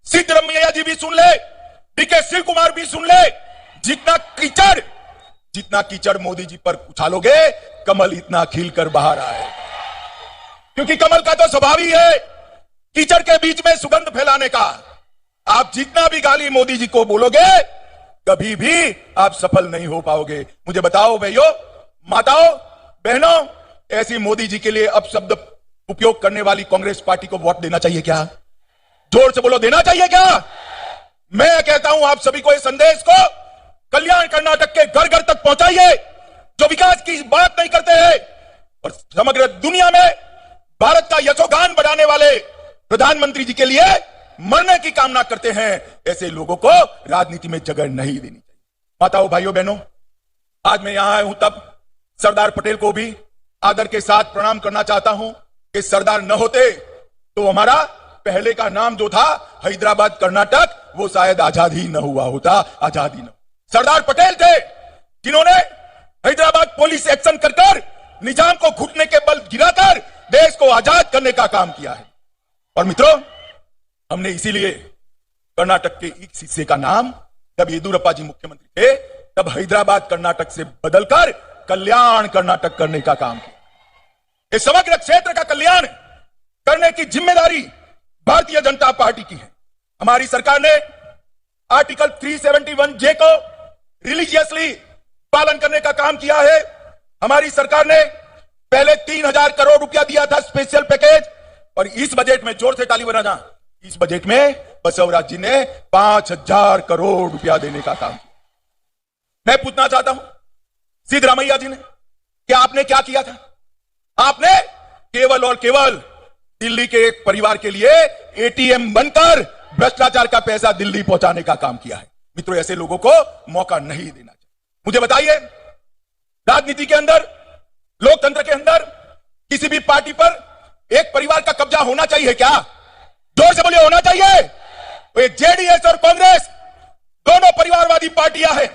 सिद्धरमैया जी भी सुन ले, डीके शिव कुमार भी सुन ले। जितना कीचड़ मोदी जी पर उछालोगे, कमल इतना खिलकर बाहर आए, क्योंकि कमल का तो स्वभाव ही है कीचड़ के बीच में सुगंध फैलाने का। आप जितना भी गाली मोदी जी को बोलोगे, कभी भी आप सफल नहीं हो पाओगे। मुझे बताओ भाइयों, माताओं, बहनों, ऐसी मोदी जी के लिए अब शब्द उपयोग करने वाली कांग्रेस पार्टी को वोट देना चाहिए क्या? जोर से बोलो, देना चाहिए क्या? मैं कहता हूं आप सभी को इस संदेश को कल्याण कर्नाटक के घर घर तक पहुंचाइए, जो विकास की बात नहीं करते हैं और समग्र दुनिया में भारत का यशोगान बढ़ाने वाले प्रधानमंत्री जी के लिए मरने की कामना करते हैं। ऐसे लोगों को राजनीति में जगह नहीं देनी चाहिए। माताओं, भाइयों, बहनों, आज मैं यहां आया हूं तब सरदार पटेल को भी आदर के साथ प्रणाम करना चाहता हूं कि सरदार न होते तो हमारा पहले का नाम जो था हैदराबाद कर्नाटक, वो शायद आजाद ही न हुआ होता। आजादी न, सरदार पटेल थे जिन्होंने हैदराबाद पुलिस एक्शन कर निजाम को घुटने के बल गिराकर देश को आजाद करने का काम किया है। और मित्रों, हमने इसीलिए कर्नाटक के एक हिस्से का नाम, जब येदियुरप्पा जी मुख्यमंत्री थे, तब हैदराबाद कर्नाटक से बदलकर कल्याण कर्नाटक करने का काम किया। इस समग्र क्षेत्र का कल्याण करने की जिम्मेदारी भारतीय जनता पार्टी की है। हमारी सरकार ने आर्टिकल 371J को रिलीजियसली पालन करने का काम किया है। हमारी सरकार ने पहले 3000 करोड़ रुपया दिया था स्पेशल पैकेज, और इस बजट में, जोर से ताली बजाना, इस बजट में बसवराज जी ने 5000 करोड़ रुपया देने का काम किया। मैं पूछना चाहता हूं सिद्धरमैया जी ने, कि आपने क्या किया था? आपने केवल और केवल दिल्ली के एक परिवार के लिए एटीएम बनकर भ्रष्टाचार का पैसा दिल्ली पहुंचाने का काम किया है। मित्रों, ऐसे लोगों को मौका नहीं देना चाहिए। मुझे बताइए, राजनीति के अंदर, लोकतंत्र के अंदर किसी भी पार्टी पर एक परिवार का कब्जा होना चाहिए क्या? जोर से बोलिए, होना चाहिए। तो ये जेडीएस और कांग्रेस दोनों परिवारवादी पार्टियां हैं,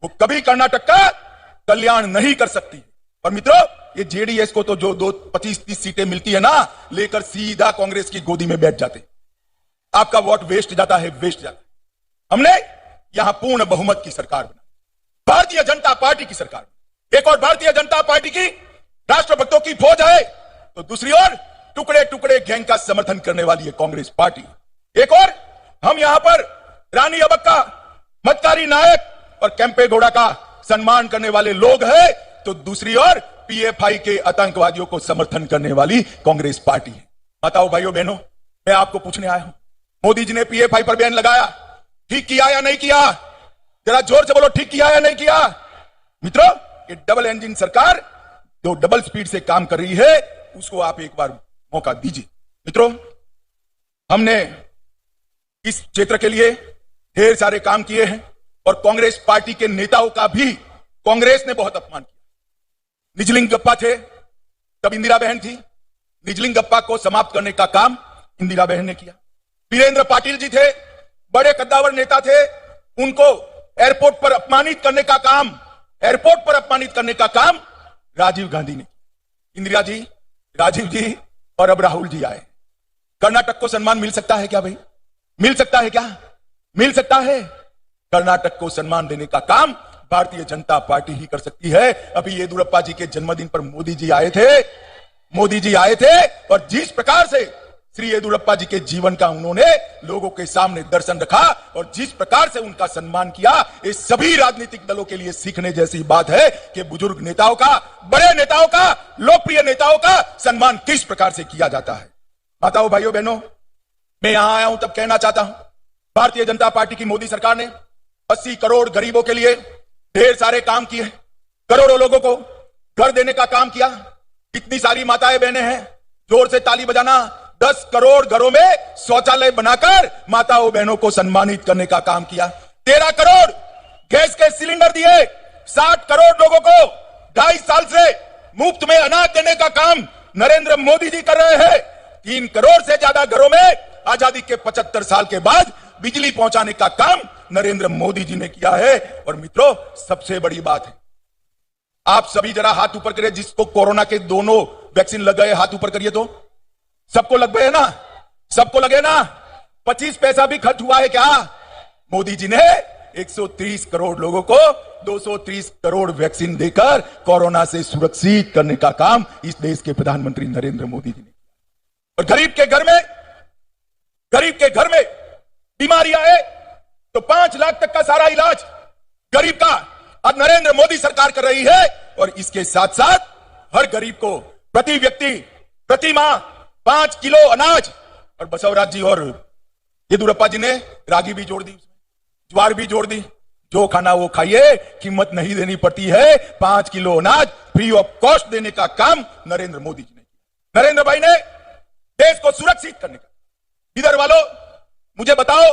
वो कभी कर्नाटक का कल्याण नहीं कर सकती। और मित्रों, ये जेडीएस को तो जो 25-30 सीटें मिलती है ना, लेकर सीधा कांग्रेस की गोदी में बैठ जाते। आपका वोट वेस्ट जाता है, वेस्ट जाता है। हमने यहां पूर्ण बहुमत की सरकार बनाई, भारतीय जनता पार्टी की सरकार। एक और भारतीय जनता पार्टी की राष्ट्रभक्तों की फौज है, तो दूसरी ओर टुकड़े टुकड़े गैंग का समर्थन करने वाली है कांग्रेस पार्टी। एक और हम यहां पर रानी अबक्का, मतकारी नायक और कैंपे गौड़ा का सम्मान करने वाले लोग हैं, तो दूसरी ओर पीएफआई के आतंकवादियों को समर्थन करने वाली कांग्रेस पार्टी है। माताओं, भाइयों, बहनों, मैं आपको पूछने आया हूं, मोदी जी ने पीएफआई पर बैन लगाया, ठीक किया या नहीं किया? जरा जोर से बोलो, ठीक किया या नहीं किया? मित्रों, ये डबल इंजन सरकार जो डबल स्पीड से काम कर रही है, उसको आप एक बार मौका दीजिए। मित्रों, हमने इस क्षेत्र के लिए ढेर सारे काम किए हैं, और कांग्रेस पार्टी के नेताओं का भी कांग्रेस ने बहुत अपमान किया। निजलिंगप्पा थे, तब इंदिरा बहन थी, निजलिंगप्पा को समाप्त करने का काम इंदिरा बहन ने किया। वीरेंद्र पाटिल जी थे, बड़े कद्दावर नेता थे, उनको एयरपोर्ट पर अपमानित करने का काम राजीव गांधी ने। इंदिरा जी, राजीव जी और अब राहुल जी आए। कर्नाटक को सम्मान मिल सकता है क्या भाई? मिल सकता है क्या? मिल सकता है। कर्नाटक को सम्मान देने का काम भारतीय जनता पार्टी ही कर सकती है। अभी येदियुरप्पा जी के जन्मदिन पर मोदी जी आए थे, और जिस प्रकार से श्री येदियुरप्पा जी के जीवन का उन्होंने लोगों के सामने दर्शन रखा और जिस प्रकार से उनका सम्मान किया, ये सभी राजनीतिक दलों के लिए सीखने जैसी बात है कि बुजुर्ग नेताओं का, बड़े नेताओं का, लोकप्रिय नेताओं का सम्मान किस प्रकार से किया जाता है। माताओं, भाइयों, बहनों, मैं यहां आया हूं तब कहना चाहता हूं, भारतीय जनता पार्टी की मोदी सरकार ने 80 करोड़ गरीबों के लिए ढेर सारे काम किए, करोड़ों लोगों को घर देने का काम किया। कितनी सारी माताएं बहनें हैं, जोर से ताली बजाना। 10 करोड़ घरों में शौचालय बनाकर माताओं बहनों को सम्मानित करने का काम किया। 13 करोड़ गैस के सिलेंडर दिए। 60 करोड़ लोगों को 2.5 साल से मुफ्त में अनाज देने का काम नरेंद्र मोदी जी कर रहे हैं। 3 करोड़ से ज्यादा घरों में आजादी के 75 साल के बाद बिजली पहुंचाने का काम नरेंद्र मोदी जी ने किया है। और मित्रों, सबसे बड़ी बात है, आप सभी जरा हाथ ऊपर करिए, जिसको कोरोना के दोनों वैक्सीन लग गए, हाथ ऊपर करिए। तो सबको लग गए ना? सबको लगे ना? 25 पैसा भी खर्च हुआ है क्या? मोदी जी ने 130 करोड़ लोगों को 230 करोड़ वैक्सीन देकर कोरोना से सुरक्षित करने का काम इस देश के प्रधानमंत्री नरेंद्र मोदी जी ने किया। और गरीब के घर में बीमारी आए तो 5 लाख तक का सारा इलाज गरीब का अब नरेंद्र मोदी सरकार कर रही है। और इसके साथ साथ हर गरीब को प्रति व्यक्ति प्रति माह 5 किलो अनाज, और बसवराज जी और येदुरप्पा जी ने रागी भी जोड़ दी, ज्वार भी जोड़ दी, जो खाना वो खाइए, कीमत नहीं देनी पड़ती है। 5 किलो अनाज फ्री ऑफ कॉस्ट देने का काम नरेंद्र मोदी जी ने किया। नरेंद्र भाई ने देश को सुरक्षित करने का। इधर वालों मुझे बताओ,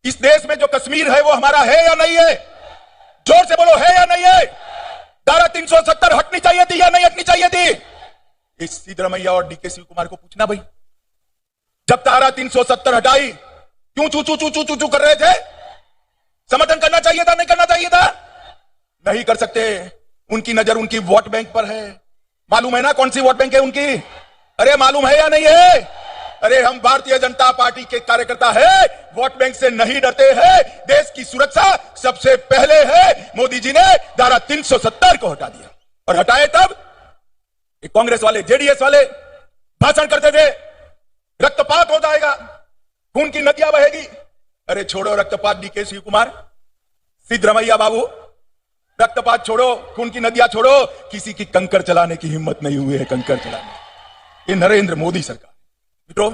इस देश में जो कश्मीर है वो हमारा है या नहीं है? जोर से बोलो, है या नहीं है? धारा 370 हटनी चाहिए थी या नहीं हटनी चाहिए थी? इस सिद्धरमैया और डीके शिव कुमार को पूछना भाई, जब धारा 370 हटाई क्यों चू चू चू चू चू चू कर रहे थे? समर्थन करना चाहिए था, नहीं करना चाहिए था? नहीं कर सकते। उनकी नजर उनकी वोट बैंक पर है। मालूम है ना कौन सी वोट बैंक है उनकी? अरे मालूम है या नहीं है? अरे हम भारतीय जनता पार्टी के कार्यकर्ता है, वोट बैंक से नहीं डरते हैं। देश की सुरक्षा सबसे पहले है। मोदी जी ने धारा 370 को हटा दिया, और हटाए तब कांग्रेस वाले जेडीएस वाले भाषण करते थे, रक्तपात हो जाएगा, खून की नदियां बहेगी। अरे छोड़ो रक्तपात डीके शिव कुमार, सिद्धरमैया बाबू, रक्तपात छोड़ो, खून की नदियां छोड़ो, किसी की कंकर चलाने की हिम्मत नहीं हुई है। कंकर चलाने ये नरेंद्र मोदी सरकार। मित्रों,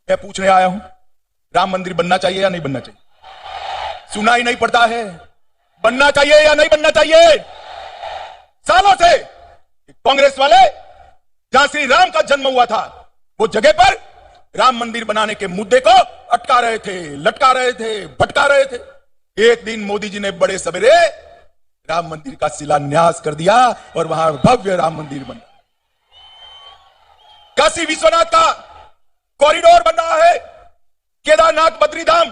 मैं पूछने आया हूं, राम मंदिर बनना चाहिए या नहीं बनना चाहिए? सुना ही नहीं पड़ता है, बनना चाहिए या नहीं बनना चाहिए? सालों से कांग्रेस वाले जहां श्री राम का जन्म हुआ था वो जगह पर राम मंदिर बनाने के मुद्दे को अटका रहे थे, लटका रहे थे, भटका रहे थे। एक दिन मोदी जी ने बड़े सवेरे राम मंदिर का शिलान्यास कर दिया और वहां भव्य राम मंदिर बना। काशी विश्वनाथ का कॉरिडोर बन रहा है, केदारनाथ बद्रीधाम